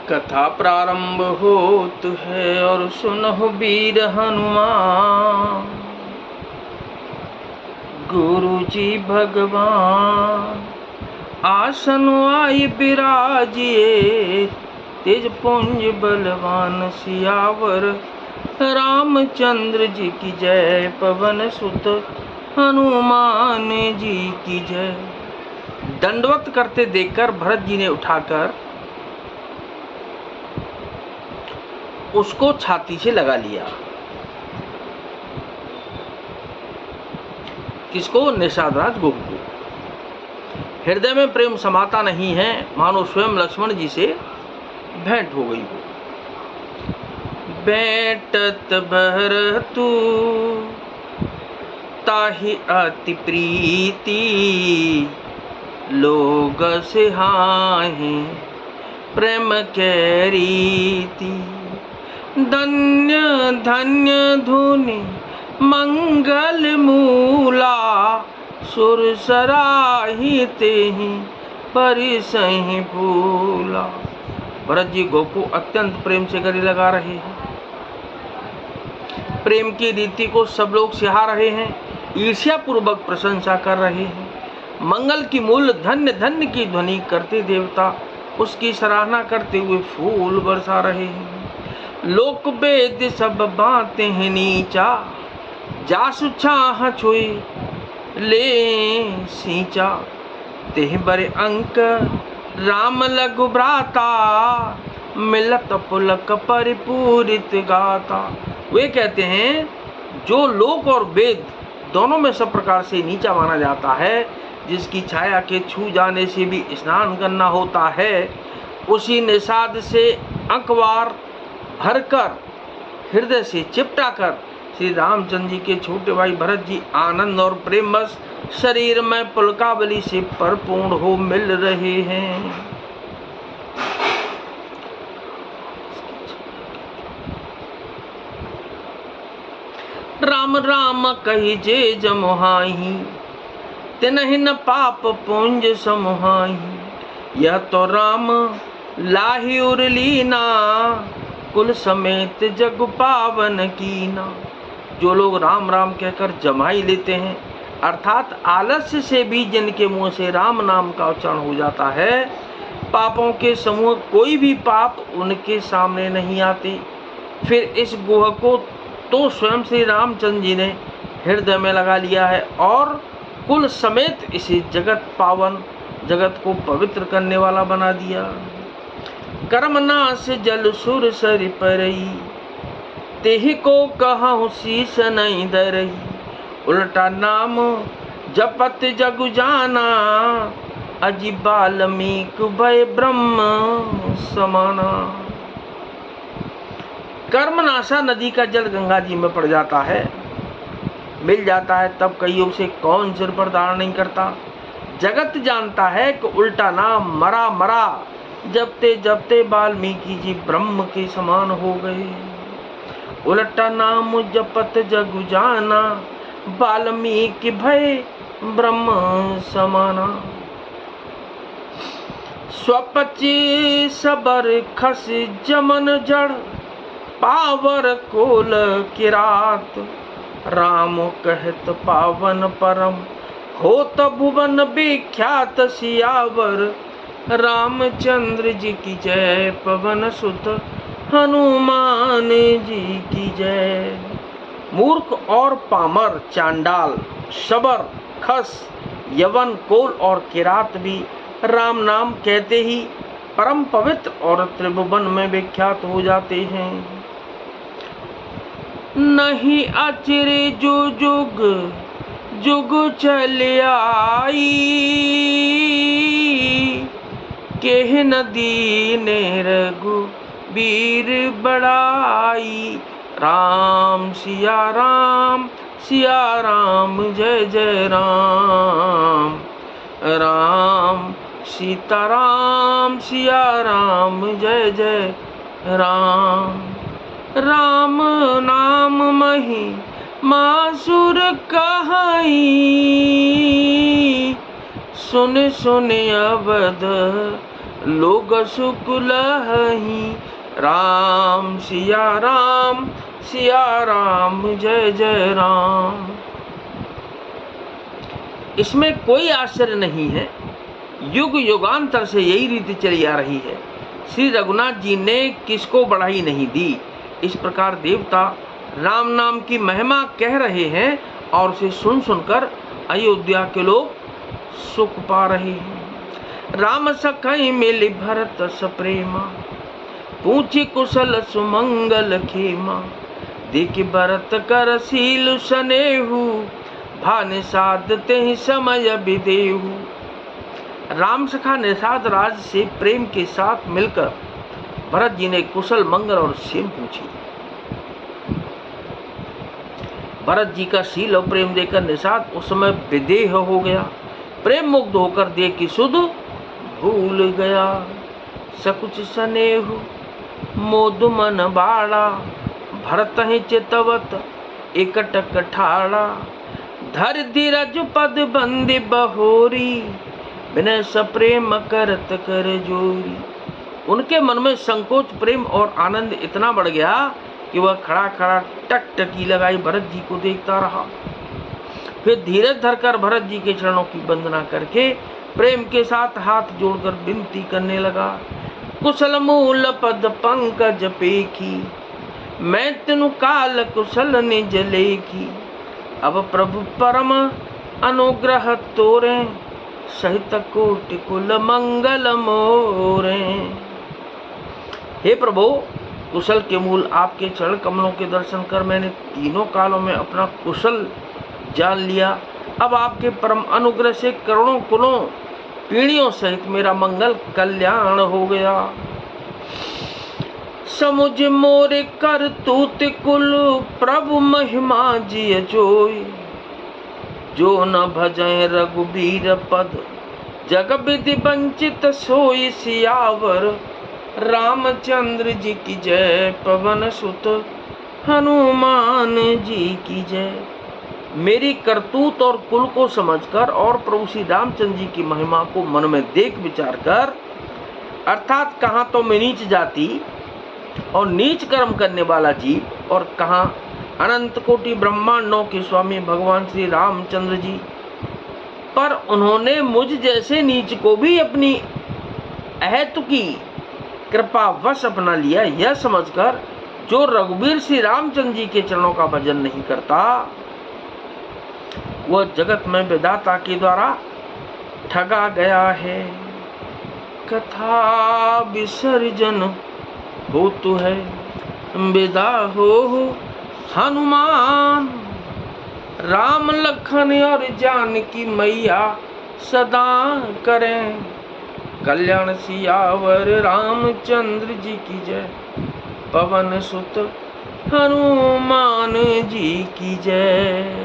कथा प्रारंभ होत है और सुनहु वीर हनुमान। गुरु जी भगवान आसन आय विराजिए, तेज पुंज बलवान सियावर रामचंद्र जी की जय। पवन सुत हनुमान जी की जय। दंडवत करते देखकर भरत जी ने उठाकर उसको छाती से लगा लिया। किसको? निषादराज गोप को। हृदय में प्रेम समाता नहीं है, मानो स्वयं लक्ष्मण जी से भेंट हो गई हो। बैठत भरतु ताहि अति प्रीति, लोग सिहाहि प्रेम के रीति। धन्य धन्य धुनि मंगल मूला, सुर सराहि तेहि परिसहि भूला। भरत जी गोप को अत्यंत प्रेम से गले लगा रहे हैं। प्रेम की रीति को सब लोग सिहा रहे हैं, ईर्ष्या पूर्वक प्रशंसा कर रहे हैं। मंगल की मूल धन्य धन्य की ध्वनि करते देवता उसकी सराहना करते हुए फूल बरसा रहे हैं। लोक वेद सब बातें हैं नीचा, जासु छाह छुई ले सींचा। तेह बरे अंक राम लघु भ्राता, मिलत पुलक परिपूरित गाता। वे कहते हैं जो लोक और वेद दोनों में सब प्रकार से नीचा माना जाता है, जिसकी छाया के छू जाने से भी स्नान करना होता है, उसी निषाद से अंकवार भरकर हृदय से चिपटा कर श्री रामचंद्र जी के छोटे भाई भरत जी आनंद और प्रेमवश शरीर में पुलकावली से परिपूर्ण हो मिल रहे हैं। राम राम कही जे जमुहाही, तिनहि न पाप पुंज समुहाही। यह तो राम लाहि उरलीना, कुल समेत जग पावन कीना। जो लोग राम राम कहकर जमाई लेते हैं, अर्थात आलस्य से भी जिनके मुंह से राम नाम का उच्चारण हो जाता है, पापों के समूह कोई भी पाप उनके सामने नहीं आते। फिर इस गुह को तो स्वयं श्री रामचंद्र जी ने हृदय में लगा लिया है और कुल समेत इसे जगत पावन, जगत को पवित्र करने वाला बना दिया। कर्मनाश जल सुर सरि परई, तेहि को कहूँ शीस नहीं धरई। उल्टा नाम जपत जगु जाना, अजि बाल्मीकि भय ब्रह्म समाना। कर्मनाशा नदी का जल गंगा जी में पड़ जाता है, मिल जाता है, तब कईयों से कौन सिर पर धारण नहीं करता। जगत जानता है कि उल्टा नाम मरा मरा जपते जपते वाल्मीकि जी ब्रह्म के समान हो गए। उल्टा नाम जपत जगु जाना, वाल्मीकि भय ब्रह्म समाना। स्वपचि सबर खस जमन जड़, पावर कोल किरात। राम कहत पावन परम, होत भुवन विख्यात सियावर रामचंद्र जी की जय। पवन सुत हनुमान जी की जय। मूर्ख और पामर, चांडाल, शबर, खस, यवन, कोल और किरात भी राम नाम कहते ही परम पवित्र और त्रिभुवन में विख्यात हो जाते हैं। नहीं अचिरे जो जुग जुग चल आई, केह नदी ने रघुबीर बड़ाई। राम सिया राम जय जय राम। राम सीताराम सिया राम जय जय राम। राम नाम मही मासुर कहाई, सुन सुन अवध लोग सुख लहही। राम सिया राम जय जय राम। इसमें कोई आश्चर्य नहीं है, युग युगांतर से यही रीति चली आ रही है। श्री रघुनाथ जी ने किसको बढ़ाई नहीं दी। इस प्रकार देवता राम नाम की महिमा कह रहे हैं और उसे सुन सुनकर अयोध्या के लोग सुख पा रहे हैं। राम सखई मिली भरत सप्रेमा, पूछी कुशल सुमंगल खेमा। देखि भरत कर शील सनेहु, भाने साधते ही समय विदेहु। राम सखा निषाद राज से प्रेम के साथ मिलकर भरत जी ने कुशल मंगल और क्षेम पूछी। भरत जी का शील और प्रेम देखकर निषाद उस समय विदेह हो गया। प्रेम मुग्ध होकर देख की सुध भूल गया। सकुच सनेहु मोद मन बाड़ा, भरत ही चितवत एकटक ठाड़ा। धर धीरज पद बंदी बहोरी, विनय सप्रेम करत कर जोरी। उनके मन में संकोच प्रेम और आनंद इतना बढ़ गया कि वह खड़ा खड़ा टकटकी लगाई भरत जी को देखता रहा। फिर धीरज धरकर भरत जी के चरणों की वंदना करके प्रेम के साथ हाथ जोड़कर विनती करने लगा। कुशल मूल पद पंकज पेखी, मैं तेनु काल कुशल निज लेखी। अब प्रभु परम अनुग्रह तोरे, सहित कोटि कुल मंगल मोरे। हे प्रभु, कुशल के मूल आपके चरण कमलों के दर्शन कर मैंने तीनों कालों में अपना कुशल जान लिया। अब आपके परम अनुग्रह से करोड़ों कुलों पीढ़ियों सहित मेरा मंगल कल्याण हो गया। समुझ मोरे कर तूत कुल, प्रभु महिमा जिय जोई। जो न भजय रघुबीर पद, जग विधि वंचित सोई। सियावर रामचंद्र जी की जय, पवन सुत हनुमान जी की जय। मेरी करतूत और कुल को समझकर और प्रभु श्री रामचंद्र जी की महिमा को मन में देख विचार कर, अर्थात कहाँ तो मैं नीच जाति और नीच कर्म करने वाला जीव और कहाँ अनंत कोटि ब्रह्मांडों के स्वामी भगवान श्री रामचंद्र जी, पर उन्होंने मुझ जैसे नीच को भी अपनी अहेतुकी कृपा वश अपना लिया। यह समझकर जो रघुवीर श्री रामचंद्र जी के चरणों का भजन नहीं करता, वह जगत में विधाता के द्वारा ठगा गया है। कथा विसर्जन होतु है, विदा हो हनुमान। राम लखन और जानकी मैया सदा करें कल्याण। सियावर रामचंद्र जी की जय, पवन सुत हनुमान जी की जय।